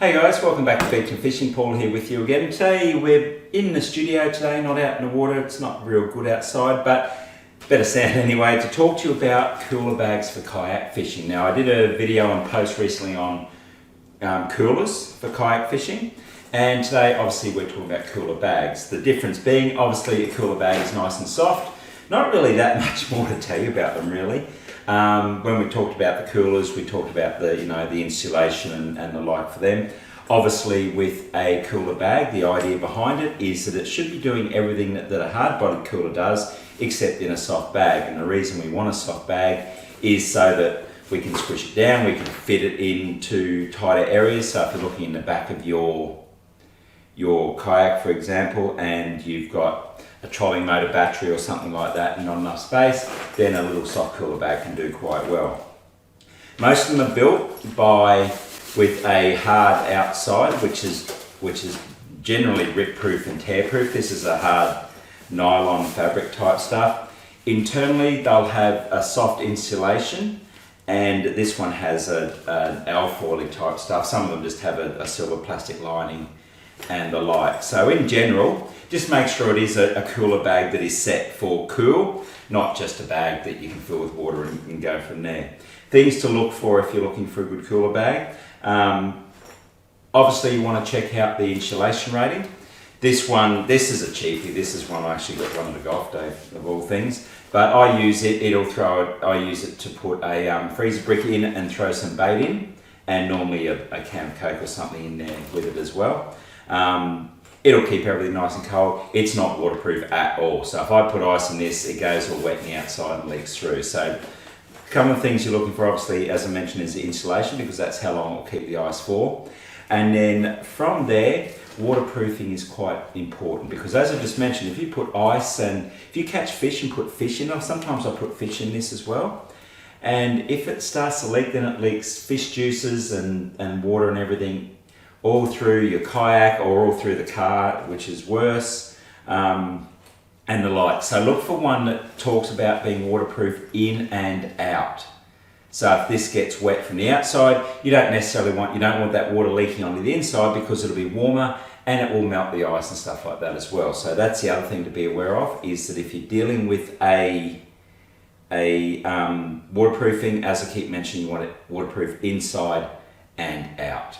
Hey guys, welcome back to Beach and Fishing. Paul here with you again. Today we're in the studio today, not out in the water. It's not real good outside, but better sound anyway, to talk to you about cooler bags for kayak fishing. Now I did a video and post recently on coolers for kayak fishing, and today obviously we're talking about cooler bags. The difference being obviously a cooler bag is nice and soft. Not really that much more to tell you about them really. When we talked about the coolers, we talked about the the insulation and the like for them. Obviously with a cooler bag, the idea behind it is that it should be doing everything that a hard-bodied cooler does, except in a soft bag. And the reason we want a soft bag is so that we can squish it down, we can fit it into tighter areas. So if you're looking in the back of your kayak, for example, and you've got a trolling motor battery or something like that and not enough space, then a little soft cooler bag can do quite well. Most of them are built with a hard outside, which is generally rip-proof and tear-proof. This is a hard nylon fabric type stuff. Internally, they'll have a soft insulation, and this one has an alfoiling type stuff. Some of them just have a silver plastic lining and the like. So in general, just make sure it is a cooler bag that is set for cool, not just a bag that you can fill with water and go from there. Things to look for if you're looking for a good cooler bag. Obviously you want to check out the insulation rating. This is a cheapie. This is one I actually got one at a golf day of all things. But I use it, I use it to put a freezer brick in and throw some bait in, and normally a can of Coke or something in there with it as well. It'll keep everything nice and cold. It's not waterproof at all. So if I put ice in this, it goes all wet on the outside and leaks through. So a couple of things you're looking for, obviously, as I mentioned, is the insulation, because that's how long it'll keep the ice for. And then from there, waterproofing is quite important, because as I just mentioned, if you put ice and if you catch fish and put fish in, sometimes I put fish in this as well. And if it starts to leak, then it leaks fish juices and water and everything all through your kayak or all through the car, which is worse, and the like. So look for one that talks about being waterproof in and out. So if this gets wet from the outside, you don't want that water leaking onto the inside, because it'll be warmer and it will melt the ice and stuff like that as well. So that's the other thing to be aware of, is that if you're dealing with a waterproofing, as I keep mentioning, you want it waterproof inside and out.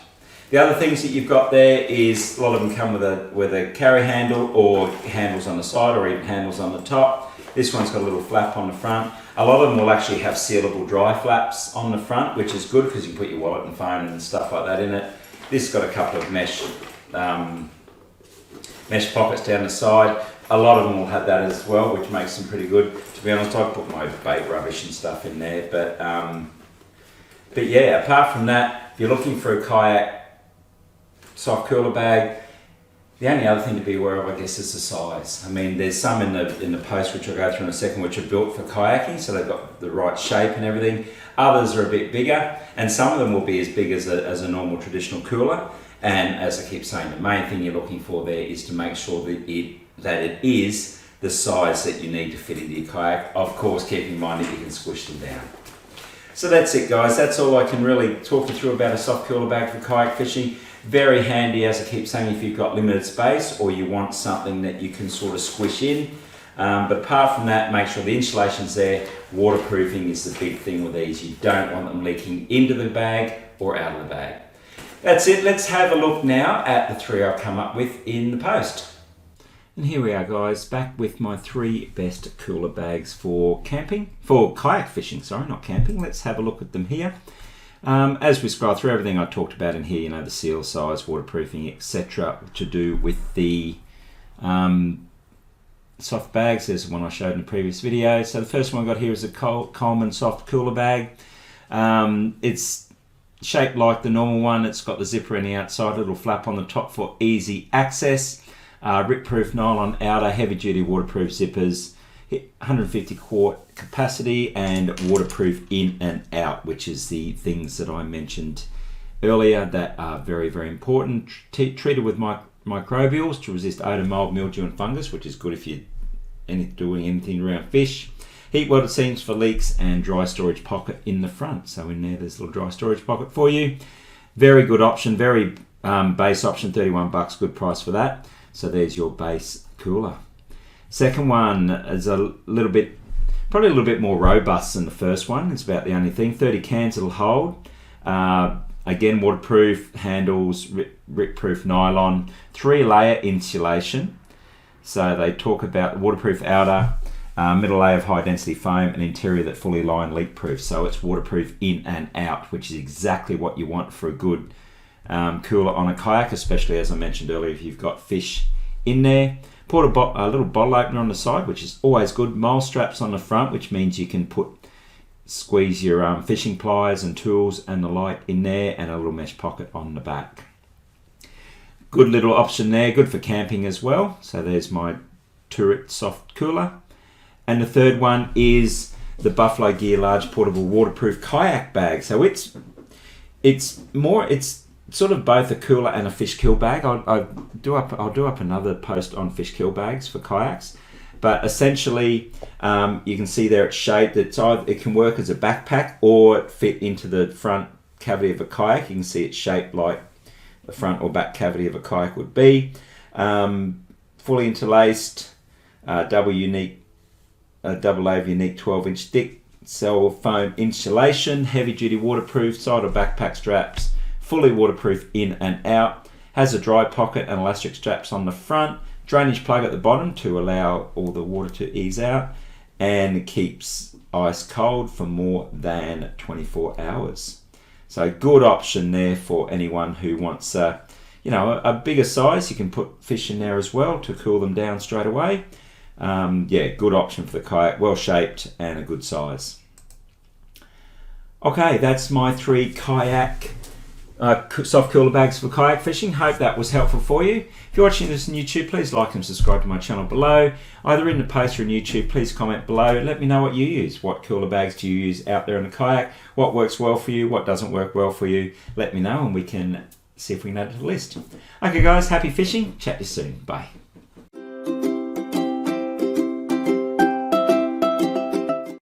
The other things that you've got there is a lot of them come with a carry handle, or handles on the side, or even handles on the top. This one's got a little flap on the front. A lot of them will actually have sealable dry flaps on the front, which is good because you can put your wallet and phone and stuff like that in it. This has got a couple of mesh pockets down the side. A lot of them will have that as well, which makes them pretty good. To be honest, I put my bait rubbish and stuff in there, but yeah, apart from that, if you're looking for a kayak soft cooler bag, the only other thing to be aware of, I guess, is the size. I mean, there's some in the post, which I'll go through in a second, which are built for kayaking, so they've got the right shape and everything. Others are a bit bigger, and some of them will be as big as a normal traditional cooler. And as I keep saying, the main thing you're looking for there is to make sure that it is the size that you need to fit into your kayak. Of course, keep in mind that you can squish them down. So that's it, guys. That's all I can really talk you through about a soft cooler bag for kayak fishing. Very handy, as I keep saying, if you've got limited space or you want something that you can sort of squish in. But apart from that, make sure the insulation's there. Waterproofing is the big thing with these. You don't want them leaking into the bag or out of the bag. That's it. Let's have a look now at the three I've come up with in the post. And here we are, guys, back with my 3 best cooler bags for kayak fishing, sorry, not camping. Let's have a look at them here. As we scroll through everything I talked about in here, the seal size, waterproofing, etc., to do with the soft bags. There's the one I showed in the previous video. So the first one I got here is a Coleman soft cooler bag. It's shaped like the normal one. It's got the zipper on the outside, a little flap on the top for easy access. Rip-proof nylon outer, heavy-duty waterproof zippers, 150 quart capacity, and waterproof in and out, which is the things that I mentioned earlier that are very, very important. Treated with microbials to resist odor, mold, mildew, and fungus, which is good if you're doing anything around fish. Heat welded seams for leaks, and dry storage pocket in the front. So in there's a little dry storage pocket for you. Very good option, very Base option, $31, good price for that. So there's your base cooler. Second one is probably a little bit more robust than the first one. It's about the only thing. 30 cans it'll hold. Again, waterproof handles, rip-proof nylon, 3-layer insulation. So they talk about waterproof outer, middle layer of high-density foam, and interior that fully line leak-proof. So it's waterproof in and out, which is exactly what you want for a good cooler on a kayak, especially as I mentioned earlier, if you've got fish in there. Put a little bottle opener on the side, which is always good. Mole straps on the front, which means you can squeeze your fishing pliers and tools and the like in there, and a little mesh pocket on the back. Good little option there, good for camping as well. So there's my Turret soft cooler. And the third one is the Buffalo Gear large portable waterproof kayak bag. So it's sort of both a cooler and a fish kill bag. I'll do up another post on fish kill bags for kayaks. But essentially, you can see there it's shaped. It can work as a backpack or fit into the front cavity of a kayak. You can see it's shaped like the front or back cavity of a kayak would be. Fully interlaced, double layer unique 12-inch thick cell foam insulation, heavy duty waterproof, side or backpack straps, fully waterproof in and out. Has a dry pocket and elastic straps on the front. Drainage plug at the bottom to allow all the water to ease out, and keeps ice cold for more than 24 hours. So good option there for anyone who wants a bigger size. You can put fish in there as well to cool them down straight away. Good option for the kayak, well shaped and a good size. Okay, that's my 3 kayak soft cooler bags for kayak fishing. Hope that was helpful for you. If you're watching this on YouTube, please like and subscribe to my channel below. Either in the post or on YouTube, please comment below. Let me know what you use. What cooler bags do you use out there in the kayak? What works well for you? What doesn't work well for you? Let me know and we can see if we can add it to the list. Okay guys, happy fishing. Chat to you soon. Bye.